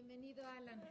Bienvenido, Alan.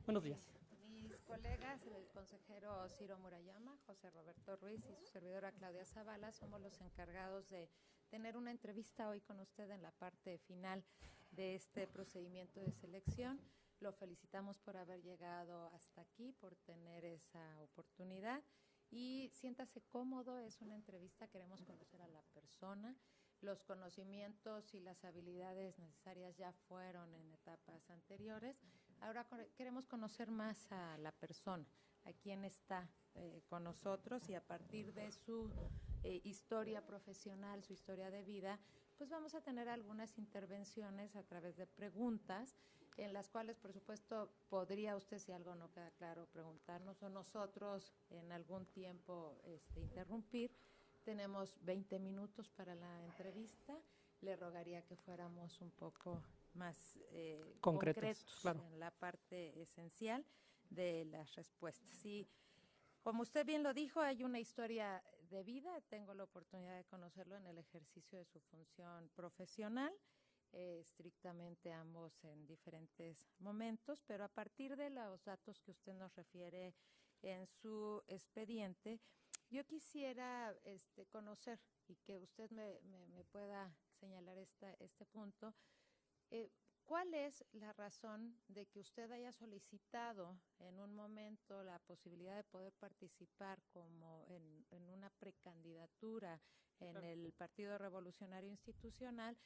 Buenos días. Mis colegas, el consejero Ciro Murayama, José Roberto Ruiz y su servidora Claudia Zavala, somos los encargados de tener una entrevista hoy con usted en la parte final de este procedimiento de selección. Lo felicitamos por haber llegado hasta aquí, por tener esa oportunidad. Y siéntase cómodo, es una entrevista, queremos conocer a la persona. Los conocimientos y las habilidades necesarias ya fueron en etapas anteriores. Ahora queremos conocer más a la persona, a quién está con nosotros, y a partir de su historia profesional, su historia de vida, pues vamos a tener algunas intervenciones a través de preguntas en las cuales, por supuesto, podría usted, si algo no queda claro, preguntarnos, o nosotros en algún tiempo interrumpir. Tenemos 20 minutos para la entrevista. Le rogaría que fuéramos un poco más concretos claro, en la parte esencial de las respuestas. Y como usted bien lo dijo, hay una historia de vida. Tengo la oportunidad de conocerlo en el ejercicio de su función profesional, estrictamente ambos en diferentes momentos, pero a partir de los datos que usted nos refiere en su expediente, yo quisiera conocer, y que usted me pueda señalar este punto, ¿cuál es la razón de que usted haya solicitado en un momento la posibilidad de poder participar como en una precandidatura en el Partido Revolucionario Institucional,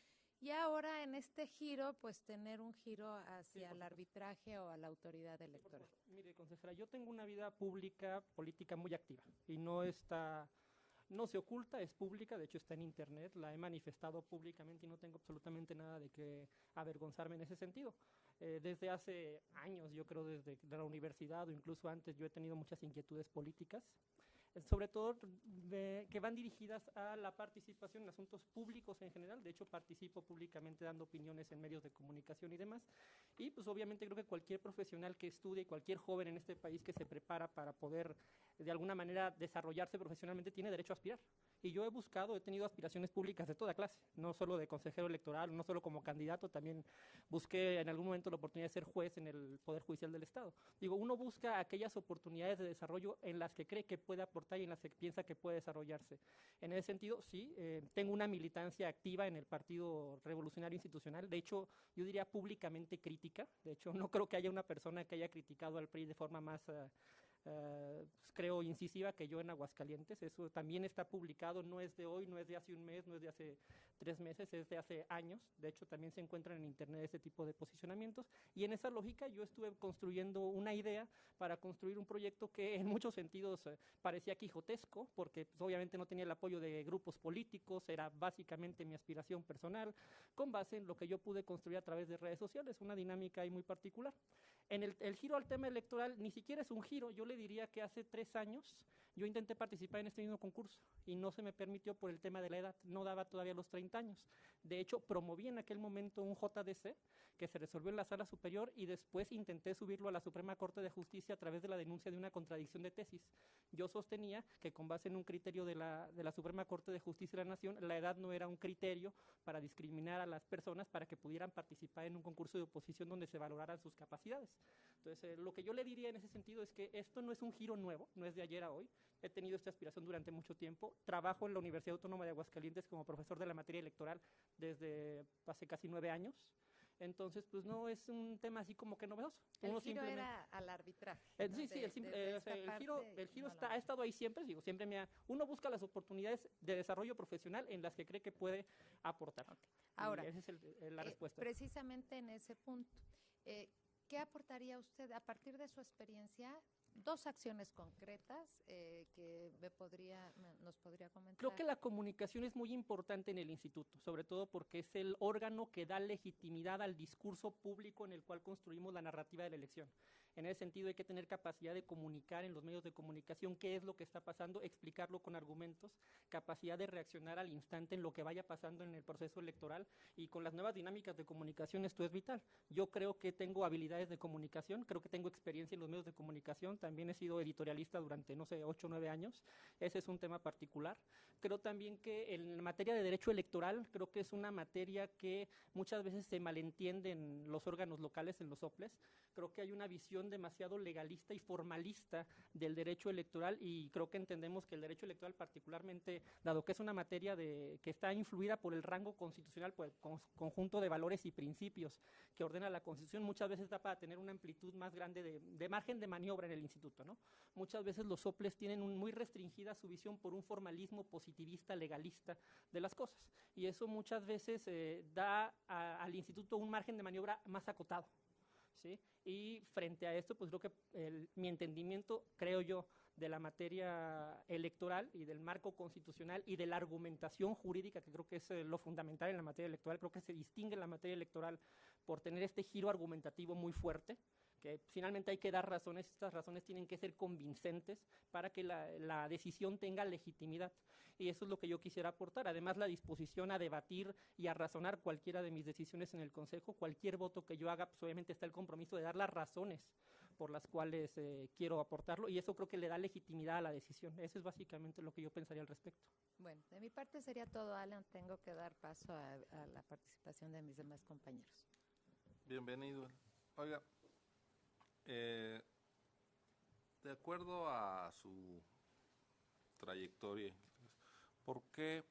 y ahora en este giro, pues tener un giro hacia el arbitraje o a la autoridad electoral? Mire, consejera, yo tengo una vida pública, política muy activa, y no se oculta, es pública, de hecho está en internet, la he manifestado públicamente y no tengo absolutamente nada de que avergonzarme en ese sentido. Desde hace años, yo creo desde la universidad o incluso antes, yo he tenido muchas inquietudes políticas, sobre todo que van dirigidas a la participación en asuntos públicos en general. De hecho, participo públicamente dando opiniones en medios de comunicación y demás. Y pues obviamente creo que cualquier profesional que estudie, cualquier joven en este país que se prepara para poder de alguna manera desarrollarse profesionalmente tiene derecho a aspirar. Y yo he tenido aspiraciones públicas de toda clase, no solo de consejero electoral, no solo como candidato, también busqué en algún momento la oportunidad de ser juez en el Poder Judicial del Estado. Digo, uno busca aquellas oportunidades de desarrollo en las que cree que puede aportar y en las que piensa que puede desarrollarse. En ese sentido, sí, tengo una militancia activa en el Partido Revolucionario Institucional, de hecho, yo diría públicamente crítica, de hecho, no creo que haya una persona que haya criticado al PRI de forma más creo incisiva que yo en Aguascalientes. Eso también está publicado, no es de hoy, no es de hace un mes, no es de hace 3 meses, es de hace años. De hecho, también se encuentran en internet este tipo de posicionamientos, y en esa lógica yo estuve construyendo una idea para construir un proyecto que en muchos sentidos parecía quijotesco, porque pues, obviamente no tenía el apoyo de grupos políticos, era básicamente mi aspiración personal, con base en lo que yo pude construir a través de redes sociales, una dinámica ahí muy particular. En el giro al tema electoral, ni siquiera es un giro, yo le diría que hace 3 años yo intenté participar en este mismo concurso y no se me permitió por el tema de la edad, no daba todavía los 30 años. De hecho, promoví en aquel momento un JDC que se resolvió en la Sala Superior y después intenté subirlo a la Suprema Corte de Justicia a través de la denuncia de una contradicción de tesis. Yo sostenía que con base en un criterio de la Suprema Corte de Justicia de la Nación, la edad no era un criterio para discriminar a las personas para que pudieran participar en un concurso de oposición donde se valoraran sus capacidades. Entonces, lo que yo le diría en ese sentido es que esto no es un giro nuevo, no es de ayer a hoy. He tenido esta aspiración durante mucho tiempo. Trabajo en la Universidad Autónoma de Aguascalientes como profesor de la materia electoral desde hace casi 9 años. Entonces, pues no es un tema así como que novedoso. El giro era al arbitraje. Sí, sí, el giro ha estado ahí siempre. Digo, siempre uno busca las oportunidades de desarrollo profesional en las que cree que puede aportar. Okay. Ahora, esa es la respuesta. Precisamente en ese punto, ¿qué aportaría usted a partir de su experiencia? 2 acciones concretas que nos podría comentar. Creo que la comunicación es muy importante en el instituto, sobre todo porque es el órgano que da legitimidad al discurso público en el cual construimos la narrativa de la elección. En ese sentido hay que tener capacidad de comunicar en los medios de comunicación qué es lo que está pasando, explicarlo con argumentos, capacidad de reaccionar al instante en lo que vaya pasando en el proceso electoral, y con las nuevas dinámicas de comunicación esto es vital. Yo creo que tengo habilidades de comunicación, creo que tengo experiencia en los medios de comunicación, también he sido editorialista durante, no sé, 8 o 9 años, ese es un tema particular. Creo también que en materia de derecho electoral, creo que es una materia que muchas veces se malentiende en los órganos locales, en los OPLES. Creo que hay una visión demasiado legalista y formalista del derecho electoral, y creo que entendemos que el derecho electoral, particularmente, dado que es una materia que está influida por el rango constitucional, por el conjunto de valores y principios que ordena la Constitución, muchas veces da para tener una amplitud más grande de margen de maniobra en el instituto, ¿no? Muchas veces los OPLES tienen muy restringida su visión por un formalismo positivista, legalista de las cosas, y eso muchas veces da al instituto un margen de maniobra más acotado, ¿sí? Y frente a esto, pues creo que mi entendimiento, creo yo, de la materia electoral y del marco constitucional y de la argumentación jurídica, que creo que es lo fundamental en la materia electoral, creo que se distingue en la materia electoral por tener este giro argumentativo muy fuerte, que finalmente hay que dar razones, estas razones tienen que ser convincentes para que la decisión tenga legitimidad, y eso es lo que yo quisiera aportar. Además, la disposición a debatir y a razonar cualquiera de mis decisiones en el Consejo, cualquier voto que yo haga, pues obviamente está el compromiso de dar las razones por las cuales quiero aportarlo, y eso creo que le da legitimidad a la decisión. Eso es básicamente lo que yo pensaría al respecto. Bueno, de mi parte sería todo, Alan. Tengo que dar paso a la participación de mis demás compañeros. Bienvenido. Oiga, de acuerdo a su trayectoria, ¿por qué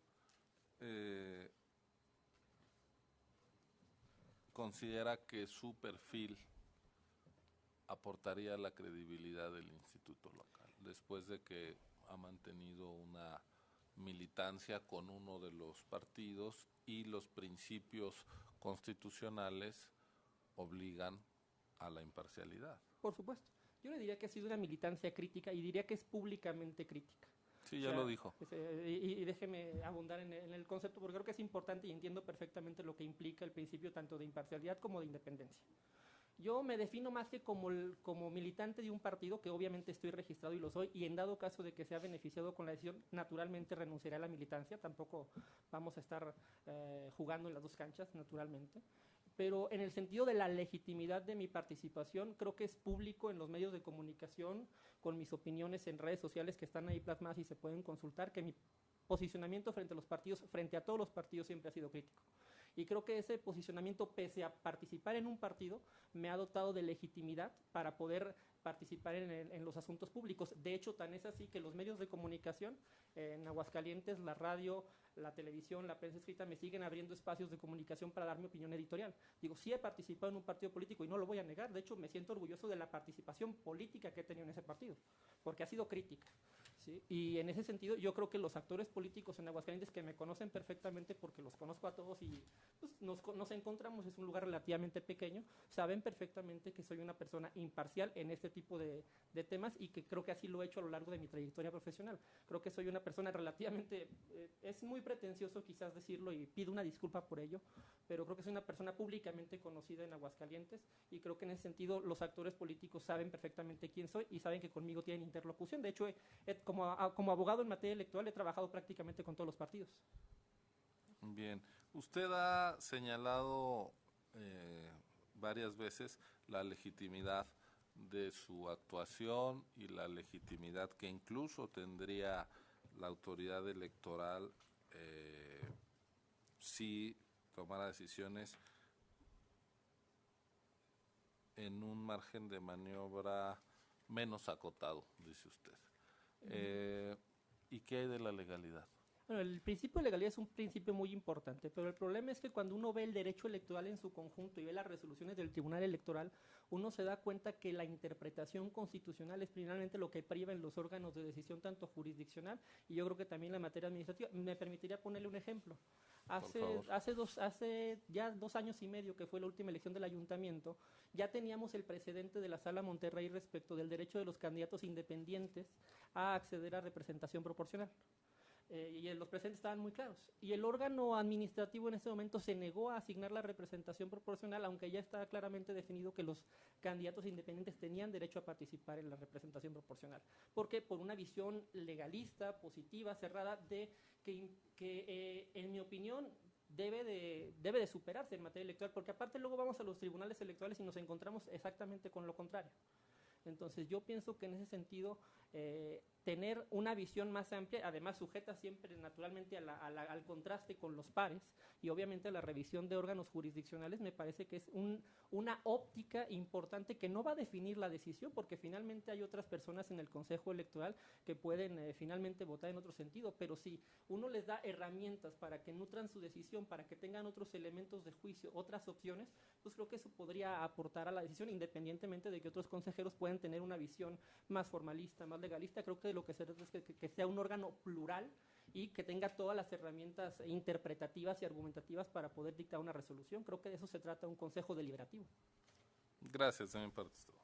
considera que su perfil aportaría la credibilidad del instituto local, después de que ha mantenido una militancia con uno de los partidos y los principios constitucionales obligan a la imparcialidad? Por supuesto. Yo le diría que ha sido una militancia crítica, y diría que es públicamente crítica. Sí, ya lo dijo. Y déjeme abundar en el concepto, porque creo que es importante y entiendo perfectamente lo que implica el principio tanto de imparcialidad como de independencia. Yo me defino más que como militante de un partido, que obviamente estoy registrado y lo soy, y en dado caso de que sea beneficiado con la decisión, naturalmente renunciaré a la militancia. Tampoco vamos a estar jugando en las dos canchas, naturalmente. Pero en el sentido de la legitimidad de mi participación, creo que es público en los medios de comunicación, con mis opiniones en redes sociales que están ahí plasmadas y se pueden consultar, que mi posicionamiento frente a los partidos, frente a todos los partidos, siempre ha sido crítico. Y creo que ese posicionamiento, pese a participar en un partido, me ha dotado de legitimidad para poder participar en los asuntos públicos. De hecho, tan es así que los medios de comunicación en Aguascalientes, la radio, la televisión, la prensa escrita, me siguen abriendo espacios de comunicación para dar mi opinión editorial. Digo, sí he participado en un partido político y no lo voy a negar. De hecho, me siento orgulloso de la participación política que he tenido en ese partido, porque ha sido crítica, ¿sí? Y en ese sentido, yo creo que los actores políticos en Aguascalientes, que me conocen perfectamente porque los conozco a todos y pues, nos encontramos, es un lugar relativamente pequeño, saben perfectamente que soy una persona imparcial en este tipo de temas, y que creo que así lo he hecho a lo largo de mi trayectoria profesional. Creo que soy una persona relativamente, es muy pretencioso quizás decirlo y pido una disculpa por ello, pero creo que soy una persona públicamente conocida en Aguascalientes, y creo que en ese sentido los actores políticos saben perfectamente quién soy y saben que conmigo tienen interlocución. De hecho, como abogado en materia electoral he trabajado prácticamente con todos los partidos. Bien, usted ha señalado varias veces la legitimidad de su actuación y la legitimidad que incluso tendría la autoridad electoral si tomara decisiones en un margen de maniobra menos acotado, dice usted. ¿Y qué hay de la legalidad? Bueno, el principio de legalidad es un principio muy importante, pero el problema es que cuando uno ve el derecho electoral en su conjunto y ve las resoluciones del Tribunal Electoral, uno se da cuenta que la interpretación constitucional es finalmente lo que priva en los órganos de decisión, tanto jurisdiccional y yo creo que también la materia administrativa. Me permitiría ponerle un ejemplo. Hace ya 2 años y medio, que fue la última elección del ayuntamiento, ya teníamos el precedente de la Sala Monterrey respecto del derecho de los candidatos independientes a acceder a representación proporcional. y los presentes estaban muy claros. Y el órgano administrativo en ese momento se negó a asignar la representación proporcional, aunque ya estaba claramente definido que los candidatos independientes tenían derecho a participar en la representación proporcional. Porque por una visión legalista, positiva, cerrada, de que en mi opinión, debe de superarse en materia electoral, porque aparte luego vamos a los tribunales electorales y nos encontramos exactamente con lo contrario. Entonces yo pienso que en ese sentido tener una visión más amplia, además sujeta siempre naturalmente al contraste con los pares y obviamente a la revisión de órganos jurisdiccionales, me parece que es una óptica importante que no va a definir la decisión, porque finalmente hay otras personas en el Consejo Electoral que pueden finalmente votar en otro sentido, pero si uno les da herramientas para que nutran su decisión, para que tengan otros elementos de juicio, otras opciones, pues creo que eso podría aportar a la decisión, independientemente de que otros consejeros puedan tener una visión más formalista, más legalista. Creo que de lo que se trata es que sea un órgano plural y que tenga todas las herramientas interpretativas y argumentativas para poder dictar una resolución. Creo que de eso se trata un consejo deliberativo. Gracias, de mi parte es todo.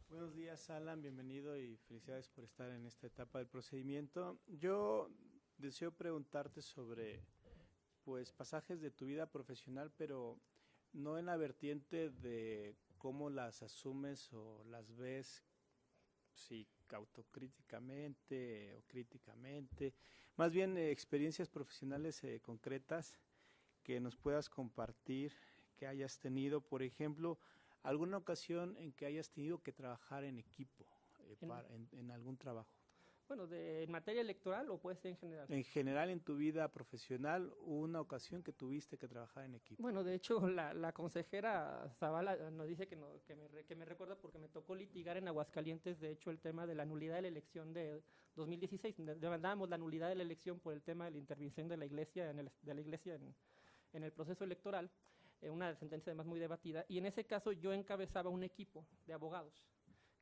Buenos días, Alan, bienvenido y felicidades por estar en esta etapa del procedimiento. Yo deseo preguntarte sobre pues pasajes de tu vida profesional, pero no en la vertiente de cómo las asumes o las ves, si autocríticamente o críticamente, más bien experiencias profesionales concretas que nos puedas compartir, que hayas tenido, por ejemplo, alguna ocasión en que hayas tenido que trabajar en equipo, en algún trabajo. Bueno, ¿en materia electoral o puede ser en general? En general, en tu vida profesional, una ocasión que tuviste que trabajar en equipo. Bueno, de hecho, la consejera Zavala nos dice que me recuerda porque me tocó litigar en Aguascalientes, de hecho, el tema de la nulidad de la elección de 2016. Demandábamos la nulidad de la elección por el tema de la intervención de la Iglesia en el proceso electoral, una sentencia además muy debatida, y en ese caso yo encabezaba un equipo de abogados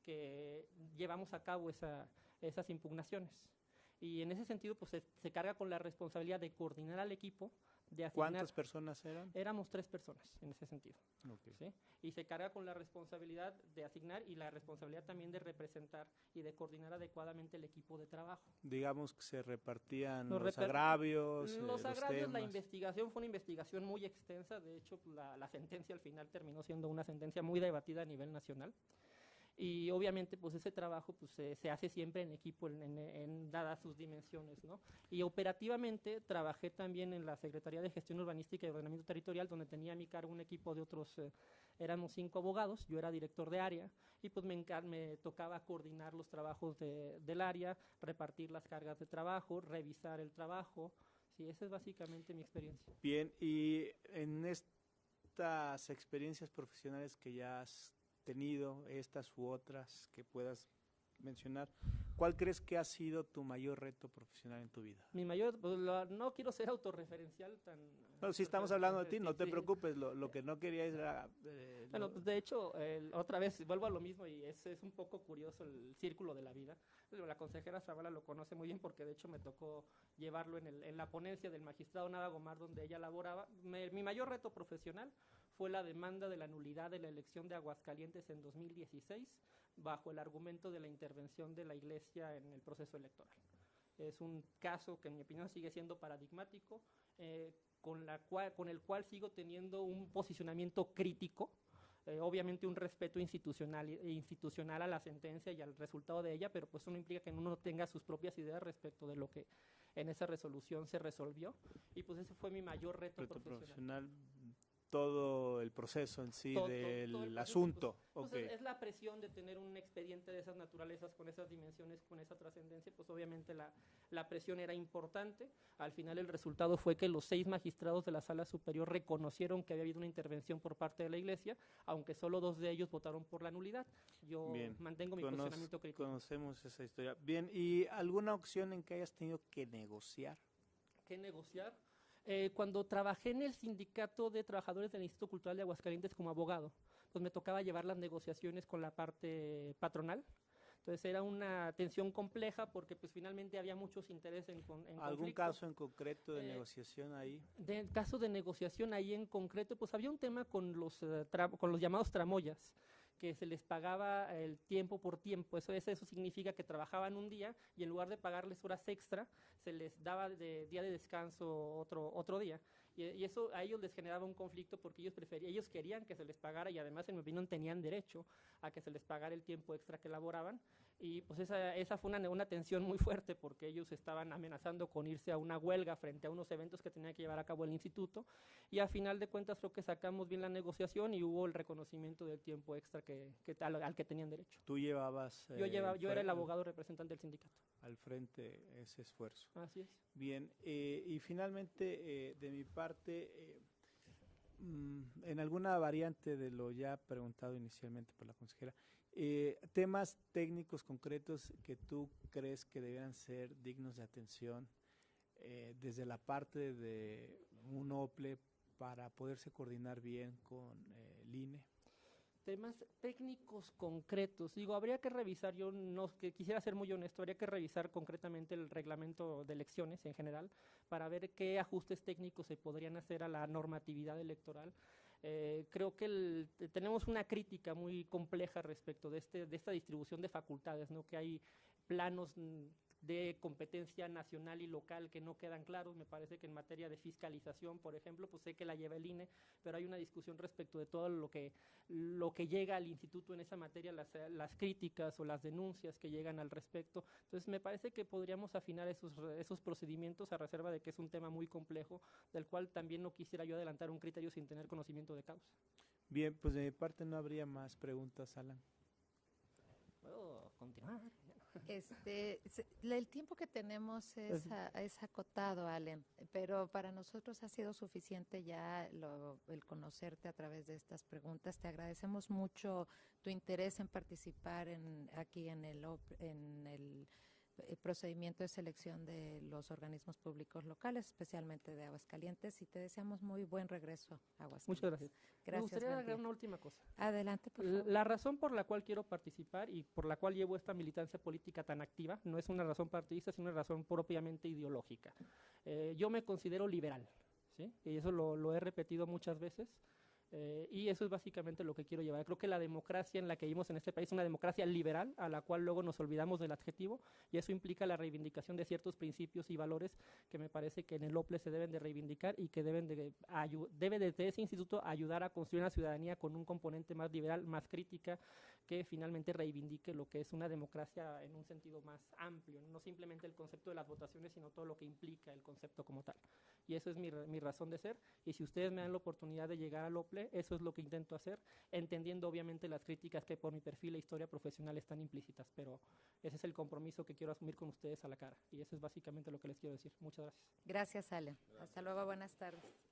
que llevamos a cabo esas impugnaciones. Y en ese sentido, pues se carga con la responsabilidad de coordinar al equipo, de asignar. ¿Cuántas personas eran? Éramos 3 personas en ese sentido. Okay. ¿Sí? Y se carga con la responsabilidad de asignar y la responsabilidad también de representar y de coordinar adecuadamente el equipo de trabajo. Digamos que se repartían los agravios. Los agravios, temas. La investigación fue una investigación muy extensa. De hecho, la sentencia al final terminó siendo una sentencia muy debatida a nivel nacional. Y obviamente pues ese trabajo pues se hace siempre en equipo, en dadas sus dimensiones, ¿no? Y operativamente trabajé también en la Secretaría de Gestión Urbanística y Ordenamiento Territorial, donde tenía a mi cargo un equipo de otros, éramos 5 abogados, yo era director de área, y pues me tocaba coordinar los trabajos del área, repartir las cargas de trabajo, revisar el trabajo. Sí, esa es básicamente mi experiencia. Bien, y en estas experiencias profesionales que ya has tenido, estas u otras que puedas mencionar, ¿cuál crees que ha sido tu mayor reto profesional en tu vida? Mi mayor, pues, no quiero ser autorreferencial tan... No, si estamos hablando de ti, no te preocupes, lo que no quería era... Bueno, pues de hecho, otra vez vuelvo a lo mismo y es un poco curioso el círculo de la vida. La consejera Zavala lo conoce muy bien porque de hecho me tocó llevarlo en la ponencia del magistrado Nava Gomar donde ella laboraba. Mi mayor reto profesional fue la demanda de la nulidad de la elección de Aguascalientes en 2016 bajo el argumento de la intervención de la Iglesia en el proceso electoral. Es un caso que en mi opinión sigue siendo paradigmático, con el cual sigo teniendo un posicionamiento crítico, obviamente un respeto institucional a la sentencia y al resultado de ella, pero pues eso no implica que uno no tenga sus propias ideas respecto de lo que en esa resolución se resolvió, y pues ese fue mi mayor reto profesional. Todo el proceso en sí del todo el proceso, asunto. Pues, okay. Es la presión de tener un expediente de esas naturalezas, con esas dimensiones, con esa trascendencia, pues obviamente la presión era importante. Al final el resultado fue que los 6 magistrados de la Sala Superior reconocieron que había habido una intervención por parte de la Iglesia, aunque solo 2 de ellos votaron por la nulidad. Yo mantengo mi posicionamiento crítico. Conocemos esa historia. Bien, ¿y alguna opción en que hayas tenido que negociar? ¿Qué negociar? Cuando trabajé en el Sindicato de Trabajadores del Instituto Cultural de Aguascalientes como abogado, pues me tocaba llevar las negociaciones con la parte patronal. Entonces era una tensión compleja porque pues finalmente había muchos intereses en ¿Algún conflicto. caso en concreto de negociación ahí? Del caso de negociación ahí en concreto, pues había un tema con los llamados tramoyas, que se les pagaba el tiempo por tiempo. Eso significa que trabajaban un día y en lugar de pagarles horas extra, se les daba de día de descanso otro día. Y eso a ellos les generaba un conflicto porque ellos querían que se les pagara y además, en mi opinión, tenían derecho a que se les pagara el tiempo extra que laboraban. Y pues esa fue una tensión muy fuerte porque ellos estaban amenazando con irse a una huelga frente a unos eventos que tenía que llevar a cabo el instituto, y a final de cuentas creo que sacamos bien la negociación y hubo el reconocimiento del tiempo extra al que tenían derecho. ¿Tú llevabas? Yo era el abogado representante del sindicato. Al frente ese esfuerzo. Así es. Bien, y finalmente, de mi parte, en alguna variante de lo ya preguntado inicialmente por la consejera, temas técnicos concretos que tú crees que debieran ser dignos de atención desde la parte de un OPLE para poderse coordinar bien con el INE. Temas técnicos concretos, habría que revisar, que quisiera ser muy honesto, habría que revisar concretamente el reglamento de elecciones en general para ver qué ajustes técnicos se podrían hacer a la normatividad electoral. Creo que tenemos una crítica muy compleja respecto de esta distribución de facultades, ¿no? Que hay planos de competencia nacional y local que no quedan claros. Me parece que en materia de fiscalización, por ejemplo, pues sé que la lleva el INE, pero hay una discusión respecto de todo lo que llega al instituto en esa materia, las críticas o las denuncias que llegan al respecto. Entonces me parece que podríamos afinar esos procedimientos a reserva de que es un tema muy complejo, del cual también no quisiera yo adelantar un criterio sin tener conocimiento de causa. Bien, pues de mi parte no habría más preguntas, Alan. ¿Puedo continuar? El tiempo que tenemos es acotado, Allen, pero para nosotros ha sido suficiente ya el conocerte a través de estas preguntas. Te agradecemos mucho tu interés en participar aquí en el procedimiento de selección de los organismos públicos locales, especialmente de Aguascalientes, y te deseamos muy buen regreso a Aguascalientes. Muchas gracias. Gracias. Me gustaría agregar una última cosa. Adelante, por favor. La razón por la cual quiero participar y por la cual llevo esta militancia política tan activa no es una razón partidista, sino una razón propiamente ideológica. Yo me considero liberal, ¿sí? Y eso lo he repetido muchas veces. Y eso es básicamente lo que quiero llevar. Creo que la democracia en la que vivimos en este país es una democracia liberal, a la cual luego nos olvidamos del adjetivo, y eso implica la reivindicación de ciertos principios y valores que me parece que en el OPLE se deben de reivindicar y que debe desde ese instituto ayudar a construir una ciudadanía con un componente más liberal, más crítica, que finalmente reivindique lo que es una democracia en un sentido más amplio, no simplemente el concepto de las votaciones, sino todo lo que implica el concepto como tal. Y eso es mi razón de ser, y si ustedes me dan la oportunidad de llegar al OPLE, eso es lo que intento hacer, entendiendo obviamente las críticas que por mi perfil e historia profesional están implícitas, pero ese es el compromiso que quiero asumir con ustedes a la cara, y eso es básicamente lo que les quiero decir. Muchas gracias. Gracias, Ale. Hasta luego, buenas tardes.